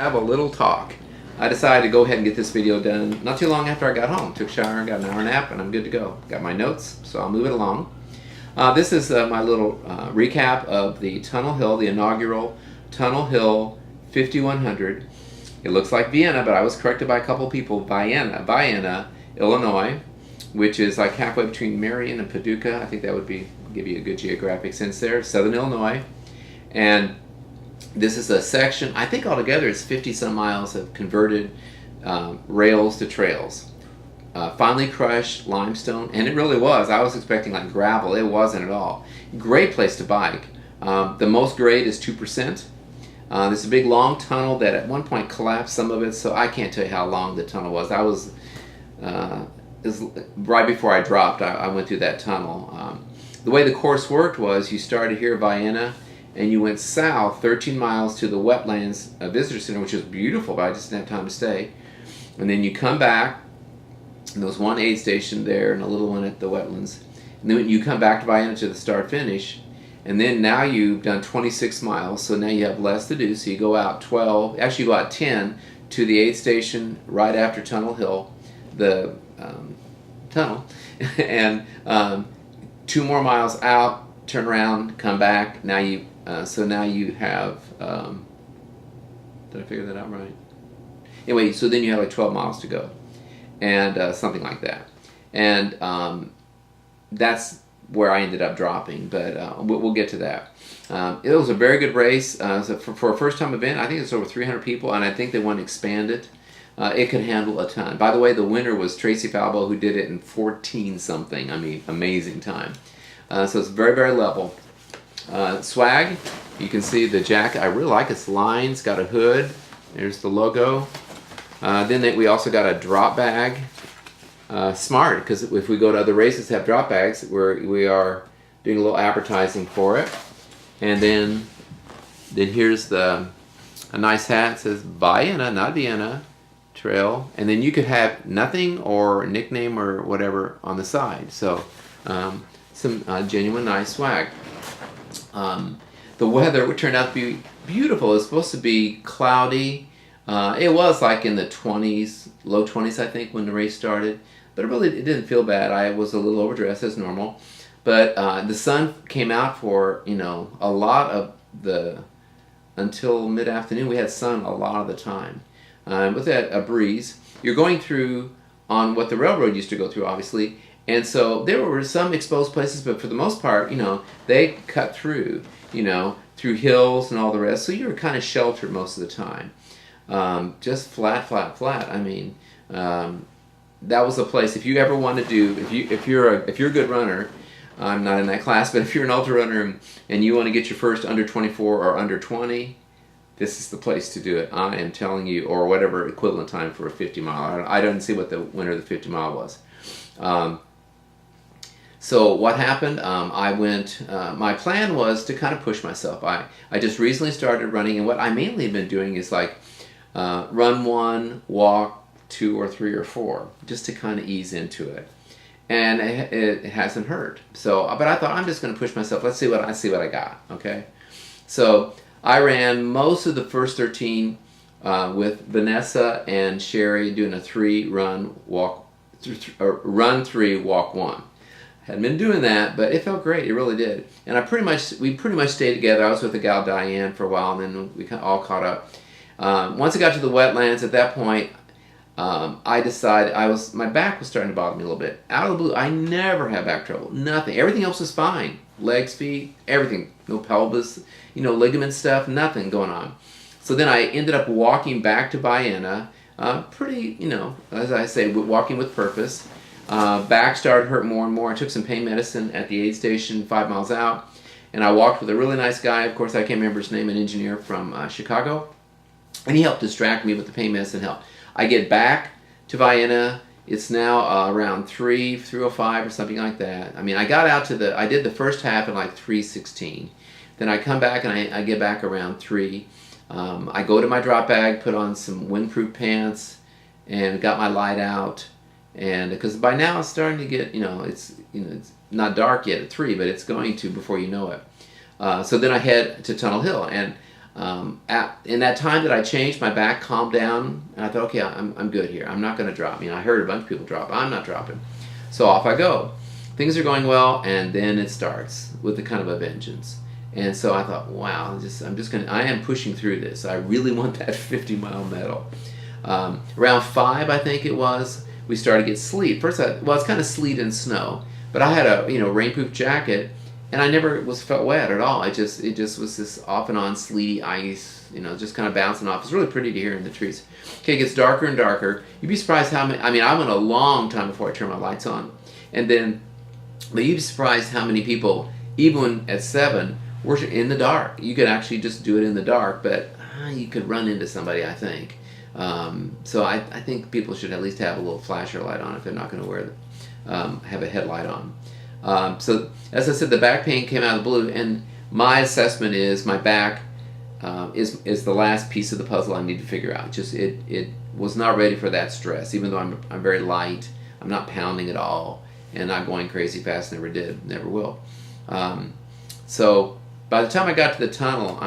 Have a little talk. I decided to go ahead and get this video done not too long after I got home. Took a shower, got an hour nap, and I'm good to go. Got my notes, so I'll move it along. This is my little recap of the Tunnel Hill, the inaugural Tunnel Hill 5100. It looks like Vienna, but I was corrected by a couple people. Vienna, Illinois, which is like halfway between Marion and Paducah. I think that would give you a good geographic sense there. Southern Illinois. And this is a section, I think altogether it's 50 some miles of converted rails to trails. Finely crushed limestone, and it really was. I was expecting like gravel. It wasn't at all. Great place to bike. The most grade is 2%. There's a big long tunnel that at one point collapsed some of it, so I can't tell you how long the tunnel was. It was right before I dropped, I went through that tunnel. The way the course worked was you started here at Vienna, and you went south 13 miles to the Wetlands Visitor Center, which is beautiful, but I just didn't have time to stay. And then you come back, and there was one aid station there and a little one at the wetlands. And then you come back to Vienna to the start-finish, and then now you've done 26 miles, so now you have less to do. So you go out 12, actually you go out 10 to the aid station right after Tunnel Hill, the tunnel, and 2 more miles out, turn around, come back. Now you so now you have, did I figure that out right? Anyway, so then you have like 12 miles to go, and something like that. And that's where I ended up dropping, but we'll get to that. It was a very good race. So for a first-time event, I think it's over 300 people, and I think they want to expand it. It could handle a ton. By the way, the winner was Tracy Falbo, who did it in 14-something. I mean, amazing time. So it's very, very level. Swag, you can see the jacket. I really like its lines. Got a hood. There's the logo. Then we also got a drop bag. Smart, because if we go to other races that have drop bags, we are doing a little advertising for it. And then here's a nice hat. It says Vienna, not Vienna, Trail. And then you could have nothing or nickname or whatever on the side. So some genuine nice swag. The weather turned out to be beautiful. It was supposed to be cloudy. It was like in the 20s, low 20s I think when the race started, but it didn't feel bad. I was a little overdressed as normal, but the sun came out for a lot of until mid-afternoon. We had sun a lot of the time. With that a breeze, you're going through on what the railroad used to go through, obviously. And so there were some exposed places, but for the most part, they cut through, through hills and all the rest. So you were kind of sheltered most of the time. Just flat, flat, flat. I mean, that was a place. If you ever want to do, if you're a good runner, I'm not in that class, but if you're an ultra runner and you want to get your first under 24 or under 20, this is the place to do it. I am telling you, or whatever equivalent time for a 50 mile. I don't see what the winner of the 50 mile was. So what happened? I went, my plan was to kind of push myself. I just recently started running, and what I mainly have been doing is like run 1, walk 2 or 3 or 4, just to kind of ease into it. And it hasn't hurt. So, but I thought I'm just going to push myself. Let's see what I got. Okay. So I ran most of the first 13 with Vanessa and Sherry doing a 3 run walk, run 3 walk 1. Hadn't been doing that, but it felt great. It really did. And we pretty much stayed together. I was with the gal Diane for a while, and then we all caught up. Once I got to the wetlands, at that point, I decided my back was starting to bother me a little bit. Out of the blue, I never have back trouble. Nothing. Everything else was fine. Legs, feet, everything. No pelvis, ligament stuff, nothing going on. So then I ended up walking back to Vienna, pretty, as I say, walking with purpose. Back started hurt more and more. I took some pain medicine at the aid station 5 miles out, and I walked with a really nice guy. Of course, I can't remember his name, an engineer from Chicago, and he helped distract me with the pain medicine help. I get back to Vienna. It's now around 3:05 or something like that. I mean, I got out I did the first half in like 3:16. Then I come back and I get back around 3. I go to my drop bag, put on some windproof pants, and got my light out. And because by now it's starting to get, it's not dark yet at 3, but it's going to before you know it. So then I head to Tunnel Hill, and In that time that I changed, my back calmed down, and I thought, okay, I'm good here. I'm not going to drop. I heard a bunch of people drop. I'm not dropping. So off I go. Things are going well, and then it starts with the kind of a vengeance. And so I thought, wow, I am pushing through this. I really want that 50-mile medal. Around 5, I think it was, we started to get sleet. First, it's kind of sleet and snow, but I had a rainproof jacket, and I never felt wet at all. It just was this off and on sleety ice, just kind of bouncing off. It's really pretty to hear in the trees. Okay, it gets darker and darker. You'd be surprised how many. I went a long time before I turned my lights on, but you'd be surprised how many people, even at 7, were in the dark. You could actually just do it in the dark, but you could run into somebody, I think. So I think people should at least have a little flasher light on if they're not going to have a headlight on. So as I said, the back pain came out of the blue, and my assessment is my back is the last piece of the puzzle I need to figure out. Just it was not ready for that stress, even though I'm very light. I'm not pounding at all, and not going crazy fast. Never did, never will. So by the time I got to the tunnel,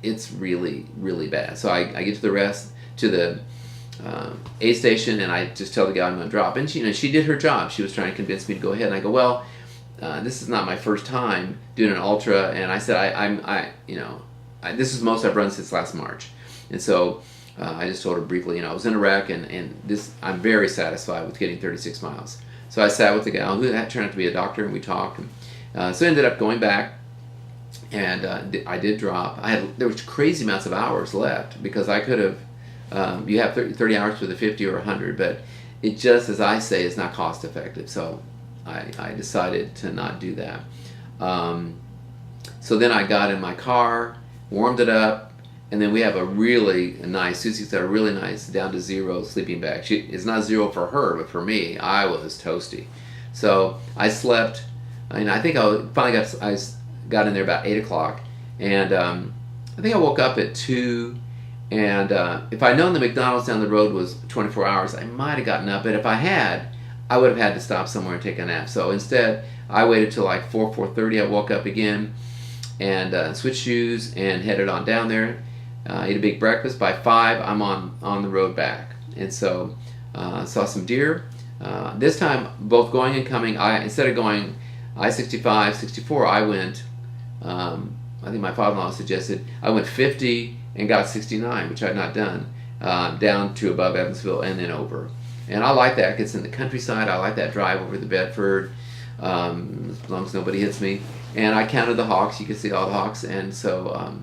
it's really, really bad. So I get to the aid station, and I just tell the guy I'm going to drop. And she did her job. She was trying to convince me to go ahead. And I go, well, this is not my first time doing an ultra. And I said, this is the most I've run since last March. And so I just told her briefly, I was in a wreck, and I'm very satisfied with getting 36 miles. So I sat with the guy who turned out to be a doctor, and we talked. And, so I ended up going back. And I did drop. There was crazy amounts of hours left, because I could have. You have 30 hours for the 50 or 100, but it just, as I say, is not cost effective. So I decided to not do that. So then I got in my car, warmed it up, and then we have a really nice, Susie's got a really nice down to 0 sleeping bag. It's not 0 for her, but for me, I was toasty. So I slept. I think I finally got in there about 8 o'clock, and I think I woke up at 2, and if I'd known the McDonald's down the road was 24 hours, I might have gotten up, but if I had, I would have had to stop somewhere and take a nap. So instead, I waited till like 4:30. I woke up again, and switched shoes and headed on down there. Ate a big breakfast. By 5, I'm on the road back, and so saw some deer. This time, both going and coming, instead of going I-65, 64, I went, I think my father-in-law suggested, I went 50 and got 69, which I had not done, down to above Evansville and then over. And I like that. It's in the countryside. I like that drive over the Bedford, as long as nobody hits me. And I counted the hawks. You can see all the hawks. And so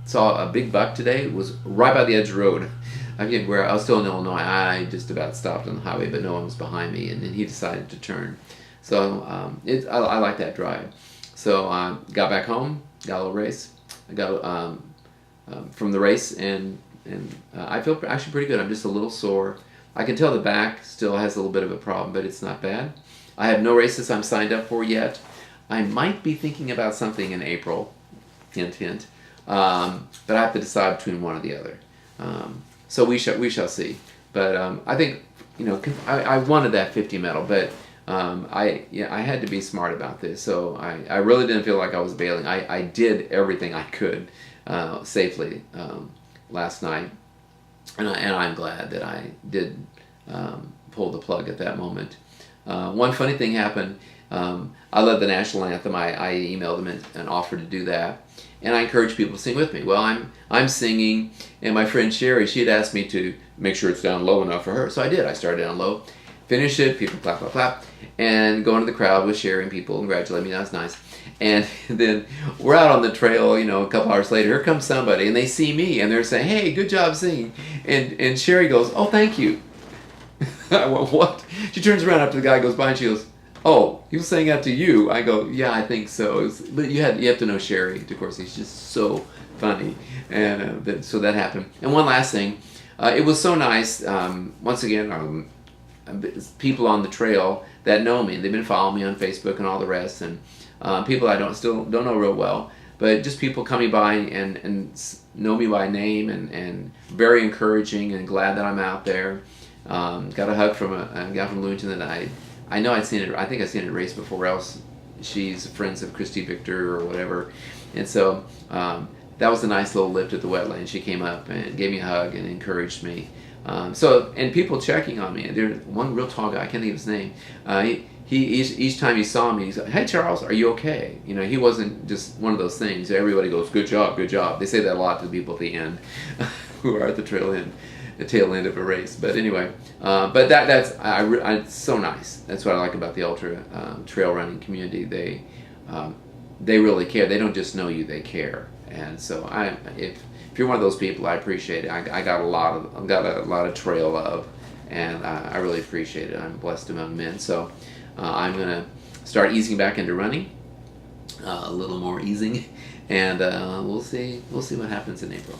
saw a big buck today. It was right by the edge of the road. I forget where. I was still in Illinois. I just about stopped on the highway, but no one was behind me. And then he decided to turn. So I like that drive. So I got back home, got a little race. I got from the race, and I feel actually pretty good. I'm just a little sore. I can tell the back still has a little bit of a problem, but it's not bad. I have no races I'm signed up for yet. I might be thinking about something in April, hint, hint. But I have to decide between one or the other. So we shall see. But I think I wanted that 50 medal, but I had to be smart about this. So I really didn't feel like I was bailing. I did everything I could safely last night, and I'm glad that I did pull the plug at that moment. One funny thing happened. I led the national anthem. I emailed them and offered to do that, and I encouraged people to sing with me. Well, I'm singing, and my friend Sherry, she had asked me to make sure it's down low enough for her, so I did. I started down low, finished it, people clap, clap, clap, and go into the crowd with Sherry and people congratulate me. That was nice. And then we're out on the trail, a couple hours later. Here comes somebody, and they see me, and they're saying, "Hey, good job singing." And Sherry goes, "Oh, thank you." I went, "What?" She turns around after the guy goes by, and she goes, "Oh, he was saying that to you." I go, "Yeah, I think so." But you have to know Sherry, of course. He's just so funny, and so that happened. And one last thing, it was so nice. Once again, people on the trail that know me. They've been following me on Facebook and all the rest, and people I don't know real well, but just people coming by and know me by name, and very encouraging and glad that I'm out there. Got a hug from a guy from Bloomington that I know I'd seen it. I think I'd seen it race before else. She's friends of Christy Victor or whatever, and so that that was a nice little lift at the wetland. She came up and gave me a hug and encouraged me. And people checking on me. There's one real tall guy, I can't think of his name. Each time he saw me, he's like, "Hey Charles, are you okay?" He wasn't just one of those things. Everybody goes, "Good job, good job." They say that a lot to the people at the end, who are at the tail end of a race. But anyway, but that's it's so nice. That's what I like about the ultra trail running community. They really care. They don't just know you; they care. And so if you're one of those people, I appreciate it. I got a lot of trail love, and I really appreciate it. I'm blessed among men. So I'm gonna start easing back into running, a little more easing, and we'll see what happens in April.